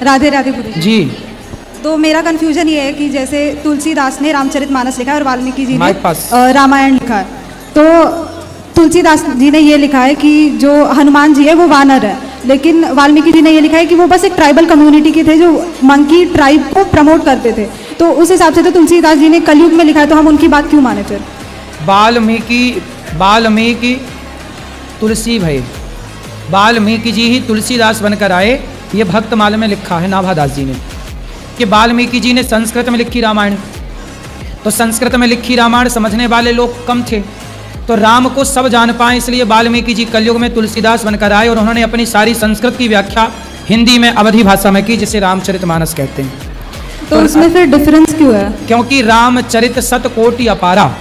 राधे राधे गुरु जी। तो मेरा कंफ्यूजन ये है कि जैसे तुलसीदास ने रामचरितमानस लिखा है और वाल्मीकि जी ने माइक पास। रामायण लिखा है। तो तुलसीदास जी ने ये लिखा है कि जो हनुमान जी है वो वानर है, लेकिन वाल्मीकि जी ने ये लिखा है कि वो बस एक ट्राइबल कम्युनिटी के थे जो मंकी ट्राइब को प्रमोट करते थे। तो उस हिसाब से तो तुलसीदास जी ने कलयुग में लिखा है, तो हम उनकी बात क्यों माने फिर? वाल्मीकि तुलसी भय, वाल्मीकि जी ही तुलसीदास बनकर आए। ये भक्तमाला में लिखा है नाभादास जी ने कि वाल्मीकि जी ने संस्कृत में लिखी रामायण। तो संस्कृत में लिखी रामायण समझने वाले लोग कम थे, तो राम को सब जान पाए, इसलिए वाल्मीकि जी कलयुग में तुलसीदास बनकर आए और उन्होंने अपनी सारी संस्कृत की व्याख्या हिंदी में अवधी भाषा में की, जिसे रामचरितमानस कहते हैं। तो उसमें फिर डिफरेंस क्यों है? क्योंकि रामचरित शतकोटि अपारा।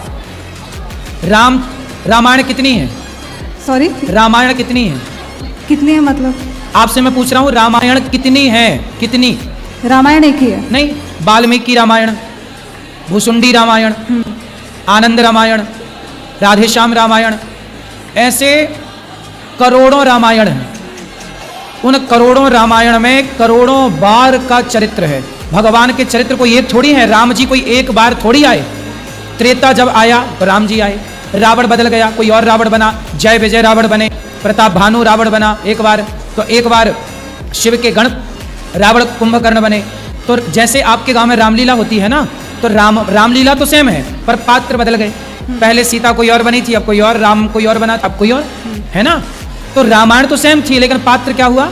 रामायण कितनी है? सॉरी, रामायण कितनी है? कितनी है मतलब? आपसे मैं पूछ रहा हूँ रामायण कितनी है? कितनी? रामायण एक ही है। नहीं, वाल्मीकि रामायण, भुसुंडी रामायण, आनंद रामायण, राधेश्याम रामायण, ऐसे करोड़ों रामायण हैं। उन करोड़ों रामायण में करोड़ों बार का चरित्र है। भगवान के चरित्र कोई एक थोड़ी है। राम जी कोई एक बार थोड़ी आए। त्रेता जब आया तो राम जी आए, रावण बदल गया, कोई और रावण बना, जय विजय रावण बने, प्रताप भानु रावण बना एक बार, तो एक बार शिव के गण रावण कुंभकर्ण बने। तो जैसे आपके गांव में रामलीला होती है ना, तो रामलीला तो सेम है, पर पात्र बदल गए। पहले सीता कोई और बनी थी, अब कोई और, राम कोई और बना, अब कोई और, है ना। तो रामायण तो सेम थी, लेकिन पात्र क्या हुआ?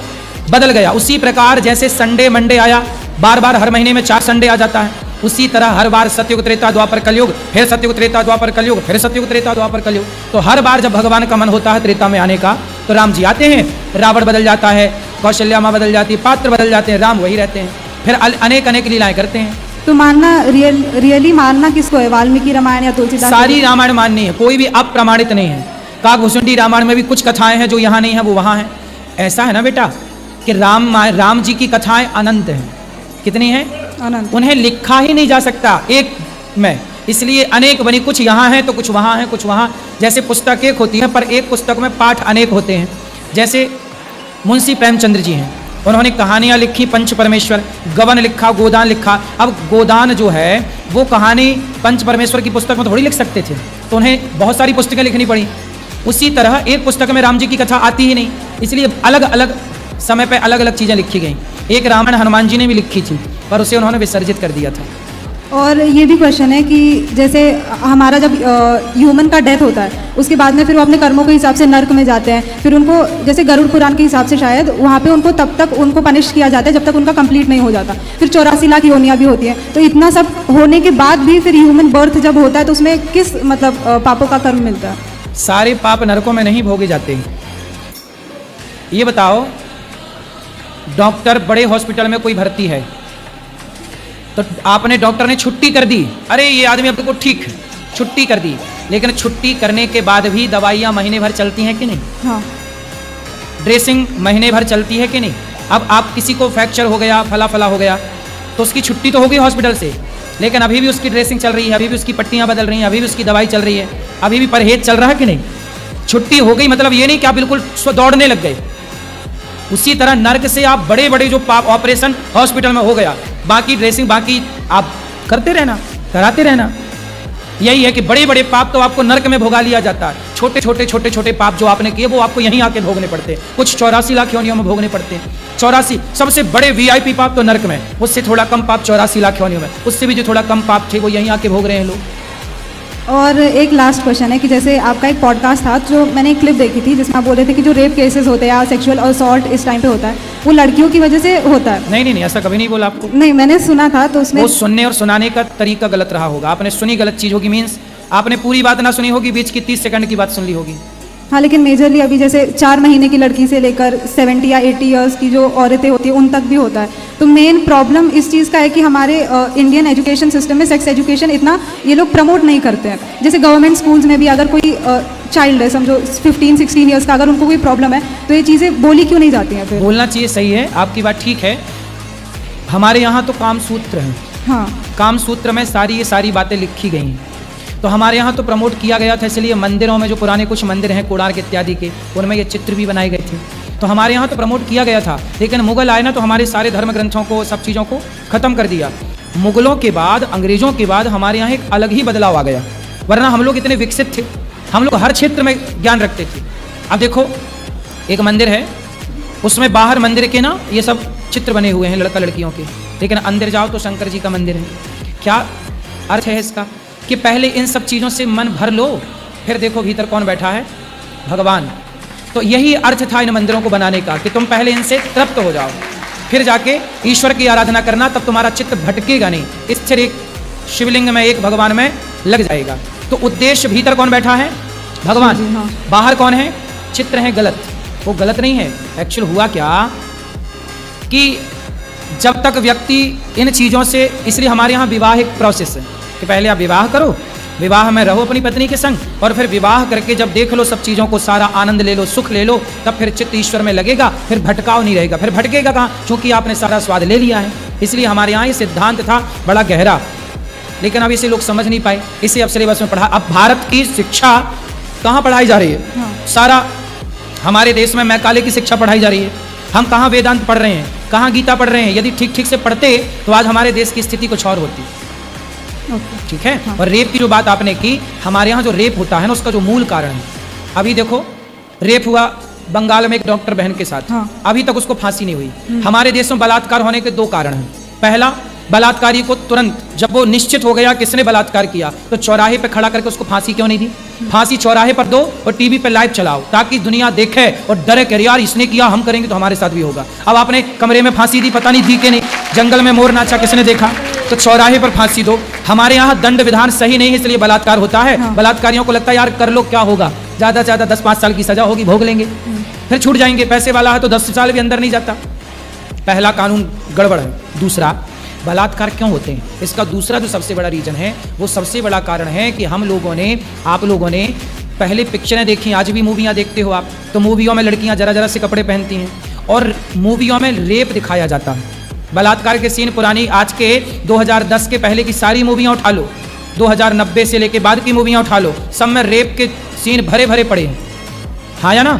बदल गया। उसी प्रकार जैसे संडे मंडे आया, बार बार हर महीने में 4 संडे आ जाता है, उसी तरह हर बार सतयुग त्रेता द्वापर कलयुग, फिर सतयुग त्रेता द्वापर कलयुग, फिर सतयुग त्रेता द्वापर कलयुग। तो हर बार जब भगवान का मन होता है त्रेता में आने का, तो राम जी आते हैं, रावण बदल जाता है, कौशल्या माँ बदल जाती है, पात्र बदल जाते हैं, राम वही रहते हैं, फिर अनेक अनेक लीलाएं करते हैं। तो मानना रियली मानना किसको है, वाल्मीकि रामायण या तुलसीदास? सारी रामायण माननी है, कोई भी अप्रमाणित नहीं है। काकभूषुंडी रामायण में भी कुछ कथाएं हैं जो यहाँ नहीं है, वो वहाँ है। ऐसा है ना बेटा कि राम जी की कथाएं अनंत हैं। कितनी है? अनंत। उन्हें लिखा ही नहीं जा सकता एक में, इसलिए अनेक बनी, कुछ यहाँ है तो कुछ वहाँ है, कुछ वहाँ। जैसे पुस्तक एक होती है, पर एक पुस्तक में पाठ अनेक होते हैं। जैसे मुंशी प्रेमचंद्र जी हैं, उन्होंने कहानियाँ लिखी, पंच परमेश्वर, गबन लिखा, गोदान लिखा। अब गोदान जो है वो कहानी पंच परमेश्वर की पुस्तक में थोड़ी लिख सकते थे, तो उन्हें बहुत सारी पुस्तकें लिखनी पड़ी। उसी तरह एक पुस्तक में राम जी की कथा आती ही नहीं, इसलिए अलग अलग समय पे अलग अलग चीज़ें लिखी गई। एक रामायण हनुमान जी ने भी लिखी थी, पर उसे उन्होंने विसर्जित कर दिया था। और ये भी क्वेश्चन है कि जैसे हमारा जब ह्यूमन का डेथ होता है, उसके बाद में फिर वो अपने कर्मों के हिसाब से नर्क में जाते हैं। फिर उनको जैसे गरुड़ पुराण के हिसाब से शायद वहाँ पे उनको तब तक उनको पनिश किया जाता है जब तक उनका कंप्लीट नहीं हो जाता। फिर 84 लाख योनियाँ भी होती हैं। तो इतना सब होने के बाद भी फिर ह्यूमन बर्थ जब होता है तो उसमें किस मतलब पापों का कर्म मिलता है? सारे पाप नरकों में नहीं भोगे जाते। ये बताओ, डॉक्टर बड़े हॉस्पिटल में कोई भर्ती है, तो आपने डॉक्टर ने छुट्टी कर दी, अरे ये आदमी अब को ठीक, छुट्टी कर दी, लेकिन छुट्टी करने के बाद भी दवाइयाँ महीने भर चलती हैं कि नहीं? हाँ। ड्रेसिंग महीने भर चलती है कि नहीं? अब आप किसी को फ्रैक्चर हो गया, फला हो गया, तो उसकी छुट्टी तो होगी हॉस्पिटल से, लेकिन अभी भी उसकी ड्रेसिंग चल रही है, अभी भी उसकी पट्टियाँ बदल रही हैं, अभी भी उसकी दवाई चल रही है, अभी भी परहेज चल रहा है कि नहीं? छुट्टी हो गई मतलब ये नहीं कि आप बिल्कुल दौड़ने लग गए। उसी तरह नर्क से आप बड़े बड़े जो पाप ऑपरेशन हॉस्पिटल में हो गया, बाकी ड्रेसिंग बाकी आप करते रहना, कराते रहना। यही है कि बड़े बड़े पाप तो आपको नर्क में भोगा लिया जाता है, छोटे छोटे पाप जो आपने किए वो आपको यहीं आके भोगने पड़ते हैं। कुछ 84 लाख योनियों में भोगने पड़ते हैं। 84 सबसे बड़े VIP पाप तो नर्क में, उससे थोड़ा कम पाप 84 लाख योनियों में, उससे भी जो थोड़ा कम पाप थे वो यहीं आके भोग रहे हैं लोग। और एक लास्ट क्वेश्चन है कि जैसे आपका एक पॉडकास्ट था जो मैंने एक क्लिप देखी थी जिसमें आप बोल रहे थे कि जो रेप केसेस होते हैं या सेक्सुअल असॉल्ट इस टाइम पे होता है वो लड़कियों की वजह से होता है। नहीं, ऐसा कभी नहीं बोला आपको। नहीं, मैंने सुना था, तो उसमें वो सुनने और सुनाने का तरीका गलत रहा होगा। आपने सुनी गलत चीज़ होगी, मीन्स आपने पूरी बात ना सुनी होगी, बीच की 30 सेकंड की बात सुन ली होगी। हाँ, लेकिन मेजरली अभी जैसे 4 महीने की लड़की से लेकर 70 या 80 ईयर्स की जो औरतें होती हैं उन तक भी होता है। तो मेन प्रॉब्लम इस चीज़ का है कि हमारे इंडियन एजुकेशन सिस्टम में सेक्स एजुकेशन इतना ये लोग प्रमोट नहीं करते हैं। जैसे गवर्नमेंट स्कूल्स में भी अगर कोई चाइल्ड है, समझो 15-16 ईयर्स का, अगर उनको कोई प्रॉब्लम है तो ये चीज़ें बोली क्यों नहीं जाती हैं? फिर बोलना चाहिए, सही है, आपकी बात ठीक है। हमारे यहाँ तो काम सूत्र है। हाँ, काम सूत्र में ये सारी बातें लिखी गई हैं। तो हमारे यहाँ तो प्रमोट किया गया था, इसलिए मंदिरों में जो पुराने कुछ मंदिर हैं कोणार्क इत्यादि के, उनमें ये चित्र भी बनाए गए थे। तो हमारे यहाँ तो प्रमोट किया गया था, लेकिन मुगल आए ना तो हमारे सारे धर्म ग्रंथों को, सब चीज़ों को ख़त्म कर दिया। मुगलों के बाद, अंग्रेज़ों के बाद हमारे यहाँ एक अलग ही बदलाव आ गया, वरना हम लोग इतने विकसित थे, हम लोग हर क्षेत्र में ज्ञान रखते थे। अब देखो एक मंदिर है, उसमें बाहर मंदिर के ना ये सब चित्र बने हुए हैं लड़का लड़कियों के, लेकिन अंदर जाओ तो शंकर जी का मंदिर है। क्या अर्थ है इसका? कि पहले इन सब चीज़ों से मन भर लो, फिर देखो भीतर कौन बैठा है, भगवान। तो यही अर्थ था इन मंदिरों को बनाने का, कि तुम पहले इनसे तृप्त हो जाओ, फिर जाके ईश्वर की आराधना करना, तब तुम्हारा चित्त भटकेगा नहीं, स्थिर एक शिवलिंग में, एक भगवान में लग जाएगा। तो उद्देश्य, भीतर कौन बैठा है, भगवान, हाँ। बाहर कौन है, चित्र है गलत, वो गलत नहीं है। एक्चुअल हुआ क्या कि जब तक व्यक्ति इन चीज़ों से, इसलिए हमारे यहाँ विवाह एक प्रोसेस है कि पहले आप विवाह करो, विवाह में रहो अपनी पत्नी के संग, और फिर विवाह करके जब देख लो सब चीज़ों को, सारा आनंद ले लो, सुख ले लो, तब फिर चित्त ईश्वर में लगेगा, फिर भटकाव नहीं रहेगा। फिर भटकेगा कहाँ, क्योंकि आपने सारा स्वाद ले लिया है। इसलिए हमारे यहाँ ये सिद्धांत था बड़ा गहरा, लेकिन अब इसे लोग समझ नहीं पाए, इसे अब सिलेबस में पढ़ा। अब भारत की शिक्षा कहाँ पढ़ाई जा रही है? हाँ। सारा हमारे देश में मैकाले की शिक्षा पढ़ाई जा रही है। हम कहाँ वेदांत पढ़ रहे हैं, कहाँ गीता पढ़ रहे हैं? यदि ठीक ठीक से पढ़ते तो आज हमारे देश की स्थिति कुछ और होती। ठीक है। हाँ। और रेप की जो बात आपने की, हमारे यहाँ जो रेप होता है ना, उसका जो मूल कारण है, अभी देखो रेप हुआ बंगाल में एक डॉक्टर बहन के साथ, हाँ। अभी तक उसको फांसी नहीं हुई। हमारे देश में बलात्कार होने के दो कारण हैं। पहला, बलात्कारी को तुरंत जब वो निश्चित हो गया किसने बलात्कार किया, तो चौराहे पे खड़ा करके उसको फांसी क्यों नहीं दी? फांसी चौराहे पर दो और टीवी पे लाइव चलाओ, ताकि दुनिया देखे और डरे कि यार इसने किया, हम करेंगे तो हमारे साथ भी होगा। अब आपने कमरे में फांसी दी, पता नहीं दी कि नहीं, जंगल में मोर नाचा किसने देखा, तो चौराहे पर फांसी दो। हमारे यहाँ दंड विधान सही नहीं है, इसलिए बलात्कार होता है। हाँ। बलात्कारियों को लगता है यार कर लो, क्या होगा, ज्यादा से ज्यादा 10-5 साल की सजा होगी, भोग लेंगे, फिर छूट जाएंगे। पैसे वाला है तो 10 साल भी अंदर नहीं जाता। पहला कानून गड़बड़ है। दूसरा, बलात्कार क्यों होते हैं, इसका दूसरा जो सबसे बड़ा रीजन है, वो सबसे बड़ा कारण है कि हम लोगों ने, आप लोगों ने पहले पिक्चरें देखी, आज भी मूवियाँ देखते हो आप, तो मूवियों में लड़कियाँ जरा जरा से कपड़े पहनती हैं, और मूवियों में रेप दिखाया जाता है। बलात्कार के सीन पुरानी, आज के 2010 के पहले की सारी मूवियाँ उठा लो, 2090 से लेके बाद की मूवियाँ उठा लो, सब में रेप के सीन भरे भरे पड़े हैं। हाँ या ना?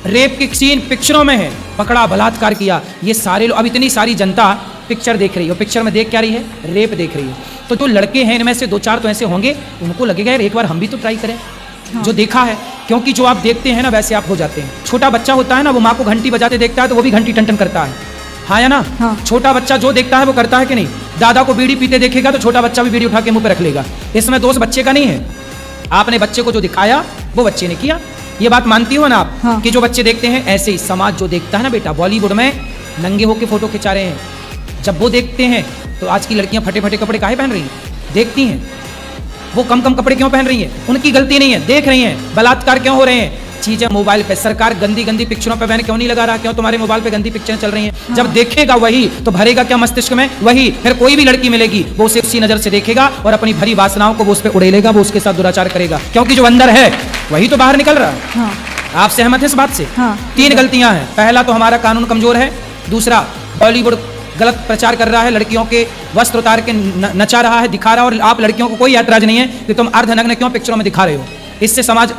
रेप के सीन पिक्चरों में है, पकड़ा, बलात्कार किया। ये सारे लोग, अब इतनी सारी जनता पिक्चर देख रही है, पिक्चर में देख क्या रही है, रेप देख रही है। तो जो लड़के हैं इनमें से 2-4 तो ऐसे होंगे, उनको लगेगा यार एक बार हम भी तो ट्राई करें। हाँ। जो देखा है, क्योंकि जो आप देखते हैं ना वैसे आप हो जाते हैं। छोटा बच्चा होता है ना, वो माँ को घंटी बजाते देखता है तो वो भी घंटी टन टन करता है। हाँ या ना? हाँ। छोटा बच्चा जो देखता है वो करता है कि नहीं? दादा को बीड़ी पीते देखेगा तो छोटा बच्चा भी बीड़ी उठा के मुंह पे रख लेगा। इसमें दोष बच्चे का नहीं है, आपने बच्चे को जो दिखाया वो बच्चे ने किया। ये बात मानती हो ना आप? हाँ। कि जो बच्चे देखते हैं, ऐसे ही समाज जो देखता है ना बेटा, बॉलीवुड में नंगे होके फोटो खिंचा रहे हैं, जब वो देखते हैं तो आज की लड़कियां फटे फटे कपड़े काहे पहन रही हैं, देखती हैं। वो कम कम कपड़े क्यों पहन रही हैं, उनकी गलती नहीं है, देख रही हैं। बलात्कार क्यों हो रहे हैं, चीजें मोबाइल पे, सरकार गंदी गंदी पिक्चरों पे बैन क्यों नहीं लगा रहा, क्यों तुम्हारे मोबाइल पे गंदी पिक्चरें चल रही हैं? हाँ। जब देखेगा वही तो भरेगा क्या मस्तिष्क में, वही। फिर कोई भी लड़की मिलेगी वो उसे उसी नजर से देखेगा और अपनी भरी वासनाओं को वो उस पर उड़ेलेगा, वो उसके साथ दुराचार करेगा, क्योंकि जो अंदर है वही तो बाहर निकल रहा है। हाँ। आप सहमत हैं इस बात से? हाँ। 3 गलतियां हैं। पहला तो हमारा कानून कमजोर है। दूसरा, बॉलीवुड गलत प्रचार कर रहा है, लड़कियों के वस्त्र उतार के नचा रहा है, दिखा रहा है, और आप लड़कियों को कोई ऐतराज नहीं है कि तुम अर्धनग्न क्यों पिक्चरों में दिखा रहे हो। इससे समाज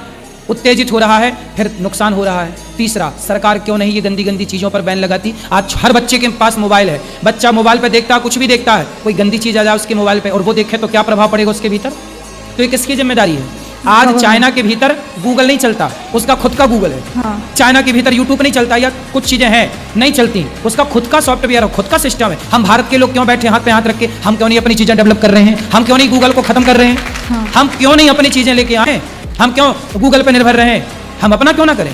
उत्तेजित हो रहा है, फिर नुकसान हो रहा है। तीसरा, सरकार क्यों नहीं ये गंदी गंदी चीज़ों पर बैन लगाती? आज हर बच्चे के पास मोबाइल है, बच्चा मोबाइल पे देखता है, कुछ भी देखता है, कोई गंदी चीज़ आ जाए उसके मोबाइल पे और वो देखे तो क्या प्रभाव पड़ेगा उसके भीतर? तो ये किसकी जिम्मेदारी है? आज चाइना के भीतर गूगल नहीं चलता, उसका खुद का गूगल है। हाँ। चाइना के भीतर यूट्यूब नहीं चलता, या कुछ चीजें हैं नहीं चलती, उसका खुद का सॉफ्टवेयर है, खुद का सिस्टम है। हम भारत के लोग क्यों बैठे हाथ पे हाथ रख के, हम क्यों नहीं अपनी चीजें डेवलप कर रहे हैं? हम क्यों नहीं गूगल को खत्म कर रहे हैं? हाँ। हम क्यों नहीं अपनी चीजें लेके आए? हम क्यों गूगल पे निर्भर रहे? हम अपना क्यों ना करें?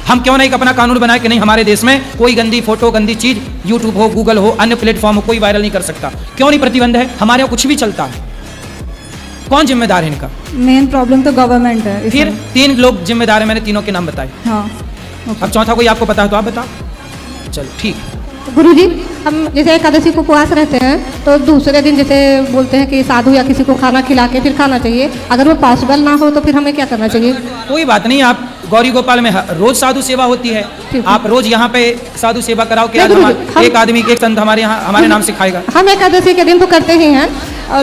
हम क्यों नहीं अपना कानून बनाए कि नहीं हमारे देश में कोई गंदी फोटो, गंदी चीज यूट्यूब हो, गूगल हो, अन्य प्लेटफॉर्म हो, कोई वायरल नहीं कर सकता? क्यों नहीं प्रतिबंध है? हमारे यहाँ कुछ भी चलता है, कौन जिम्मेदार है इनका? मेन प्रॉब्लम तो गवर्नमेंट है। फिर 3 लोग जिम्मेदार हैं, मैंने तीनों के नाम बताए। हाँ। अब चौथा कोई आपको पता है तो आप बताओ। चलो ठीक। गुरुजी, हम जैसे एकादशी को उपवास रहते हैं तो दूसरे दिन जैसे बोलते हैं कि साधु या किसी को खाना खिला के फिर खाना चाहिए, अगर वो पॉसिबल ना हो तो फिर हमें क्या करना चाहिए? कोई बात नहीं, आप गौरी गोपाल में रोज साधु सेवा होती है, आप रोज यहाँ पे साधु सेवा कराओ कि आज एक आदमी, एक संत हमारे यहाँ हमारे नाम से खाएगा। हम एकादशी के दिन तो करते ही हैं,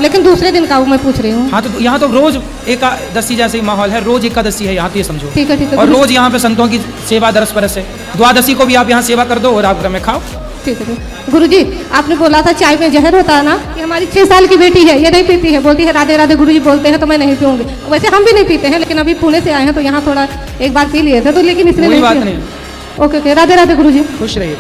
लेकिन दूसरे दिन का वो मैं पूछ रही हूँ। हाँ, तो यहाँ तो रोज एकादशी जैसे ही माहौल है, रोज एकादशी है यहाँ, तो ये समझो। ठीक है, ठीक है। और रोज यहाँ पे संतों की सेवा दरस परस है। द्वादशी को भी आप यहाँ सेवा कर दो और आप घर में खाओ। ठीक है। गुरुजी, आपने बोला था चाय में जहर होता है ना, कि हमारी 6 साल की बेटी है, ये नहीं पीती है, बोलती है राधे राधे गुरुजी बोलते हैं तो मैं नहीं पीऊंगी। वैसे हम भी नहीं पीते हैं, लेकिन अभी पुणे से आए हैं तो यहाँ थोड़ा एक बार पी लिए थे, तो लेकिन इसलिए कोई बात पिया। नहीं। ओके ओके, राधे राधे गुरुजी। खुश रहिए।